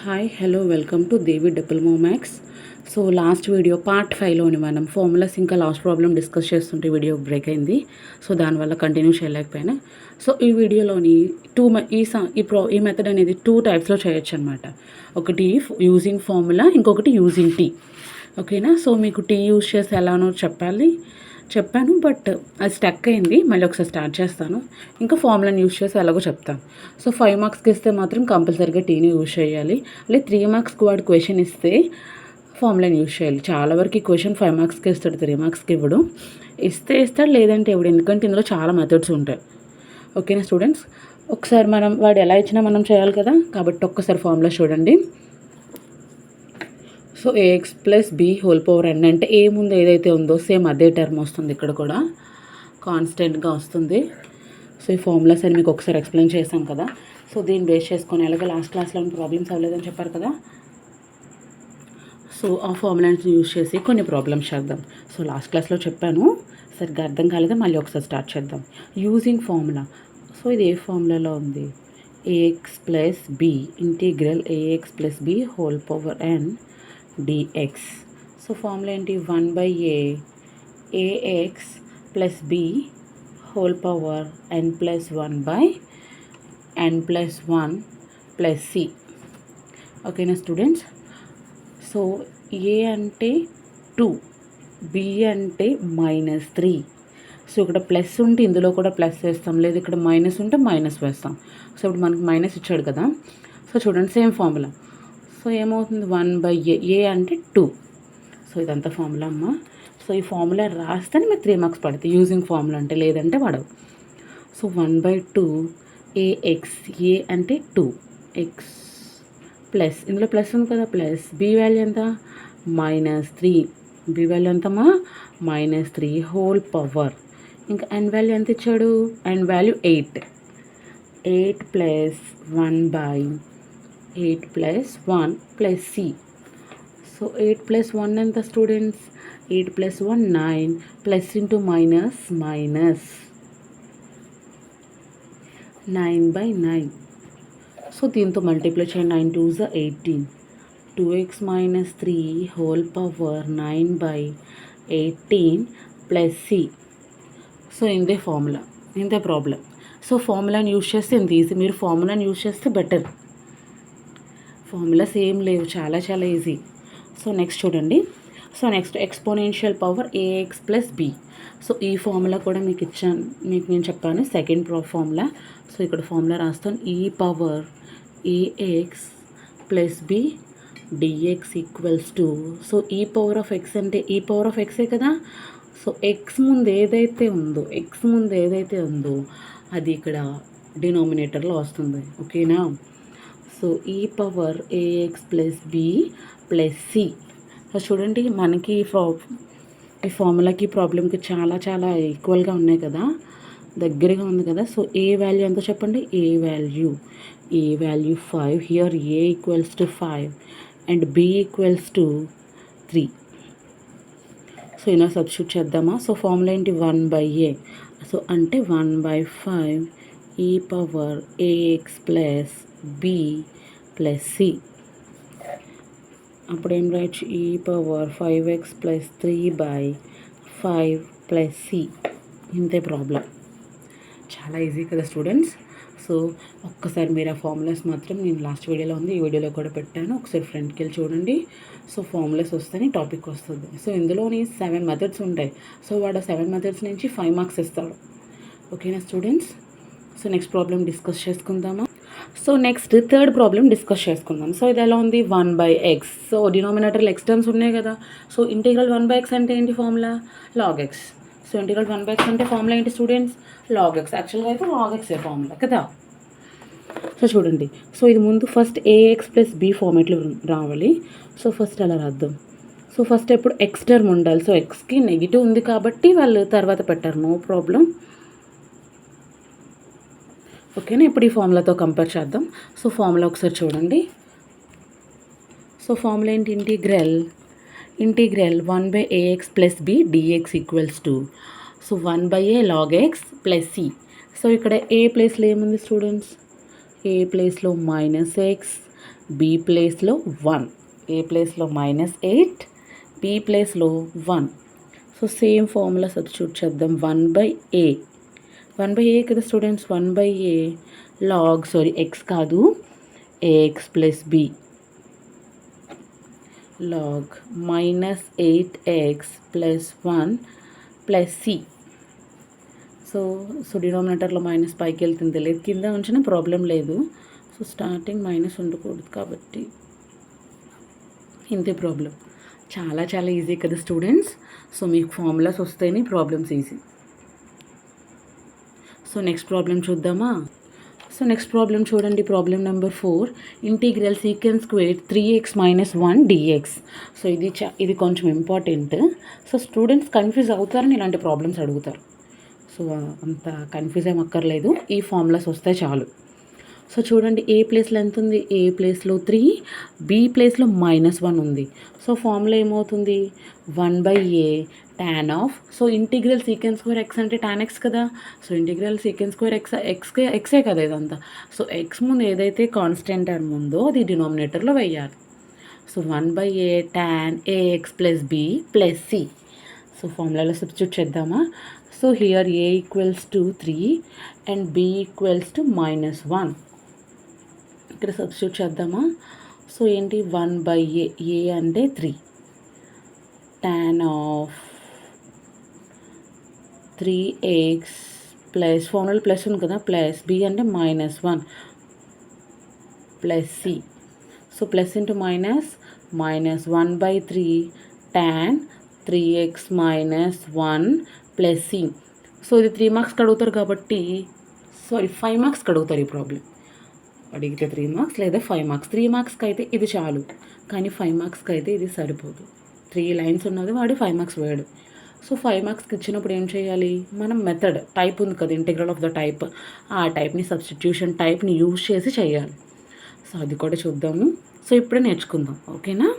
Hi hello welcome to Devi diploma maths. So last video part 5లోని మనం formulas ఇంకా last problem discuss చేస్తుంటే video break అయింది. So దానివల్ల కంటిన్యూ చేయలేకపోయినా. సో ఈ వీడియోలోని ఈ మెథడ్ అనేది 2 టైప్స్లో చేయొచ్చు అనమాట. ఒకటి యూజింగ్ ఫార్ములా, ఇంకొకటి యూజింగ్ టీ. ఓకేనా. సో మీకు టీ యూజ్ చేసి ఎలానో చెప్పాను, బట్ అది స్టక్ అయింది. మళ్ళీ ఒకసారి స్టార్ట్ చేస్తాను. ఇంకా ఫార్ములాని యూజ్ చేసి ఎలాగో చెప్తాను. సో 5 మార్క్స్కి ఇస్తే మాత్రం కంపల్సరీగా టీని యూజ్ చేయాలి. అలా 3 మార్క్స్కి వాడు క్వశ్చన్ ఇస్తే ఫార్ములాని యూజ్ చేయాలి. చాలా వరకు ఈ క్వశ్చన్ 5 మార్క్స్కి ఇస్తాడు, 3 మార్క్స్కి ఇవ్వడు. ఇస్తాడు, లేదంటే ఇవ్వడు. ఎందుకంటే ఇందులో చాలా మెథడ్స్ ఉంటాయి. ఓకేనా స్టూడెంట్స్. ఒకసారి వాడు ఎలా ఇచ్చినా మనం చేయాలి కదా, కాబట్టి ఒక్కసారి ఫార్ములా చూడండి. So a x plus b whole power n అంటే ఏ ముందు ఏదైతే ఉందో సేమ్ అదే టర్మ్ వస్తుంది. ఇక్కడ కూడా కాన్స్టెంట్గా వస్తుంది. సో ఈ ఫార్ములాస్ అని మీకు ఒకసారి ఎక్స్ప్లెయిన్ చేశాం కదా. సో దీన్ని బేస్ చేసుకొని అలాగే లాస్ట్ క్లాస్లో ప్రాబ్లమ్స్ అవ్వలేదని చెప్పారు కదా. సో ఆ ఫార్ములాని యూజ్ చేసి కొన్ని ప్రాబ్లమ్స్ చేద్దాం. సో లాస్ట్ క్లాస్లో చెప్పాను, సరిగ్గా అర్థం కాలేదా, మళ్ళీ ఒకసారి స్టార్ట్ చేద్దాం. Using formula. సో ఇది ఏ ఫార్ములాలో ఉంది? A x plus b integral a x plus b whole power n dx. So formula ఏంటి? 1/a ax plus b whole power n plus 1/n plus 1 plus c. ఓకేనా స్టూడెంట్స్. సో a అంటే 2, b అంటే -3. So ఇక్కడ plus ఉంటే ఇందులో కూడా plus వేస్తాం, లేదు ఇక్కడ మైనస్ ఉంటే మైనస్ వేస్తాం. సో ఇప్పుడు మనకి మైనస్ ఇచ్చాడు కదా. సో చూడండి, సేమ్ ఫార్ములా. సో ఏమవుతుంది? 1/a, ఏ అంటే 2. సో ఇదంతా ఫార్ములా అమ్మ. సో ఈ ఫార్ములా రాస్తేనే మీకు 3 మార్క్స్ పడుతుంది యూజింగ్ ఫార్ములా అంటే, లేదంటే పడవు. సో 1/2 ఏఎక్స్, ఏ అంటే 2 ఎక్స్ ప్లస్, ఇందులో ప్లస్ ఉంది కదా, ప్లస్ బి వాల్యూ ఎంత? -3. బి వాల్యూ ఎంతమ్మా? -3 హోల్ పవర్. ఇంకా ఎన్ వాల్యూ ఎంత ఇచ్చాడు? N value 8 plus 1/8 plus 1 plus c. So 8 plus 1 ఎంత students? 8 plus 1 9 plus into minus 9/9. So దీంతో మల్టిప్లై చేయండి. 9 2s 18. 2x - 3 whole power 9/18 plus c. So ఇంతే ఫార్ములా, ఇంతే ప్రాబ్లం. సో ఫార్ములాని యూజ్ చేస్తే ఇంత ఈజీ. మీరు ఫార్ములాని యూజ్ చేస్తే బెటర్. ఫార్ములాస్ ఏం లేవు, చాలా చాలా ఈజీ. సో నెక్స్ట్ చూడండి. So next exponential power a x plus b. So ఈ ఫార్ములా కూడా మీకు నేను చెప్పాను, సెకండ్ ఫార్ములా. సో ఇక్కడ ఫార్ములా రాస్తాను. ఈ power a x plus b d x equals to. So ఈ పవర్ ఆఫ్ ఎక్స్ అంటే ఈ పవర్ ఆఫ్ ఎక్సే కదా. సో ఎక్స్ ముందు ఏదైతే ఉందో అది ఇక్కడ డినామినేటర్లో వస్తుంది. ఓకేనా. సో ఈ power a x plus b plus c. So చూడండి, మనకి ఈ ఫార్ములాకి ప్రాబ్లంకి చాలా చాలా ఈక్వల్గా ఉన్నాయి కదా, దగ్గరగా ఉంది కదా. సో ఏ వాల్యూ ఎంతో చెప్పండి? A value 5. Here a equals to 5 and b equals to 3. So ఇలా సబ్స్టిట్యూట్ చేద్దామా. సో ఫార్ములా ఏంటి? 1/a. సో అంటే 1/5 e power a x plus b plus c. అప్పుడు ఏం రాయొచ్చు? E power 5x plus 3/5 plus c. ఇంతే ప్రాబ్లం. చాలా ఈజీ కదా స్టూడెంట్స్. సో ఒక్కసారి మీరు ఆ ఫార్ములాస్ మాత్రం, నేను లాస్ట్ వీడియోలో ఉంది, ఈ వీడియోలో కూడా పెట్టాను, ఒకసారి ఫ్రంట్కి వెళ్ళి చూడండి. సో ఫార్ములాస్ వస్తేనే టాపిక్ వస్తుంది. సో ఇందులోని 7 మెథడ్స్ ఉంటాయి. సో వాడు 7 మెథడ్స్ నుంచి 5 మార్క్స్ ఇస్తాడు. ఓకేనా students. So next problem discuss చేసుకుందామా. So next third problem discuss చేసుకుందాం. సో ఇది ఎలా ఉంది? 1/x. సో డినామినేటర్లో ఎక్స్ టర్మ్స్ ఉన్నాయి కదా. సో ఇంటిగ్రల్ 1/x అంటే ఏంటి? Formula log x. So integral 1/x అంటే ఫార్ములా ఏంటి స్టూడెంట్స్? log x. యాక్చువల్గా అయితే log x ఏ ఫార్ములా కదా. సో చూడండి, సో ఇది ముందు ఫస్ట్ ఏఎక్స్ ప్లస్ బి ఫార్మేట్లో రావాలి. సో ఫస్ట్ అలా రాద్దాం. సో ఫస్ట్ ఎప్పుడు ఎక్స్ టర్మ్ ఉండాలి. సో ఎక్స్కి నెగిటివ్ ఉంది కాబట్టి వాళ్ళు తర్వాత పెట్టారు, నో ప్రాబ్లం. ఓకేనా. ఇప్పుడు ఈ ఫార్ములాతో కంపేర్ చేద్దాం. సో ఫార్ములా ఒకసారి చూడండి. సో ఫార్ములా ఏంటి? Integral 1/ax plus b d x equals to. So 1/a log x plus c. So ఇక్కడ ఏ ప్లేస్లో ఏముంది స్టూడెంట్స్? ఏ ప్లేస్లో -x బి ప్లేస్లో 1, ఏ ప్లేస్లో -8, బి ప్లేస్లో 1. సో సేమ్ ఫార్ములా సబ్స్టిట్యూట్ చేద్దాం. 1/a కదా స్టూడెంట్స్, 1/a లాగ్ ఎక్స్ కాదు, ax plus b log -8x plus 1 plus c. So డినామినేటర్లో మైనస్ పైకి వెళ్తుంది లేదు, కింద ఉంచిన ప్రాబ్లం లేదు. సో స్టార్టింగ్ మైనస్ ఉండకూడదు కాబట్టి ఇంతే ప్రాబ్లం. చాలా చాలా ఈజీ కదా స్టూడెంట్స్. సో మీకు ఫార్ములాస్ వస్తేనే problems easy. So next problem చూద్దామా. సో నెక్స్ట్ ప్రాబ్లం చూడండి, problem number 4. Integral secant square 3x - 1 dx. So ఇది కొంచెం ఇంపార్టెంట్. సో స్టూడెంట్స్ కన్ఫ్యూజ్ అవుతారని ఇలాంటి ప్రాబ్లమ్స్ అడుగుతారు. సో అంత కన్ఫ్యూజ్ ఏమక్కర్లేదు, ఈ ఫార్ములాస్ వస్తే చాలు. సో చూడండి, ఏ ప్లేస్లో ఎంత ఉంది, ఏ ప్లేస్లో 3, బి ప్లేస్లో -1 ఉంది. సో ఫార్ములా ఏమవుతుంది, 1/a tan of, so integral secant square X అంటే tan x కదా. So integral secant square x కదా ఇదంతా. సో ఎక్స్ ముందు ఏదైతే కాన్స్టెంట్ టర్మ్ ఉందో అది డినామినేటర్లో వేయాలి. So 1/a tan ax plus b plus c. So ఫార్ములాలో సబ్స్టిట్యూట్ చేద్దామా. So here a equals to 3 and b equals to -1. ఇక్కడ సబ్స్టిట్యూట్ చేద్దామా. సో ఏంటి, 1/a, a అంటే 3, tan of 3x plus formula plus ఉంది కదా, ప్లస్ b అంటే -1 plus c. So plus into minus, -1/3 tan 3x - 1 plus c. So ఇది 3 మార్క్స్కి అడుగుతారు కాబట్టి 5 మార్క్స్కి అడుగుతారు ఈ ప్రాబ్లం. అడిగితే 3 మార్క్స్ లేదా 5 మార్క్స్. 3 మార్క్స్కి అయితే ఇది చాలు, కానీ 5 మార్క్స్కి అయితే ఇది సరిపోదు. 3 లైన్స్ ఉన్నది వాడు 5 మార్క్స్ వేయడు. సో 5 మార్క్స్కి ఇచ్చినప్పుడు ఏం చేయాలి, మనం మెథడ్ టైప్ ఉంది కదా, ఇంటిగ్రల్ ఆఫ్ ద టైప్, ఆ టైప్ని సబ్స్టిట్యూషన్ టైప్ని యూజ్ చేసి చేయాలి. సో అది కూడా చూద్దాము. సో ఇప్పుడే నేర్చుకుందాం, ఓకేనా.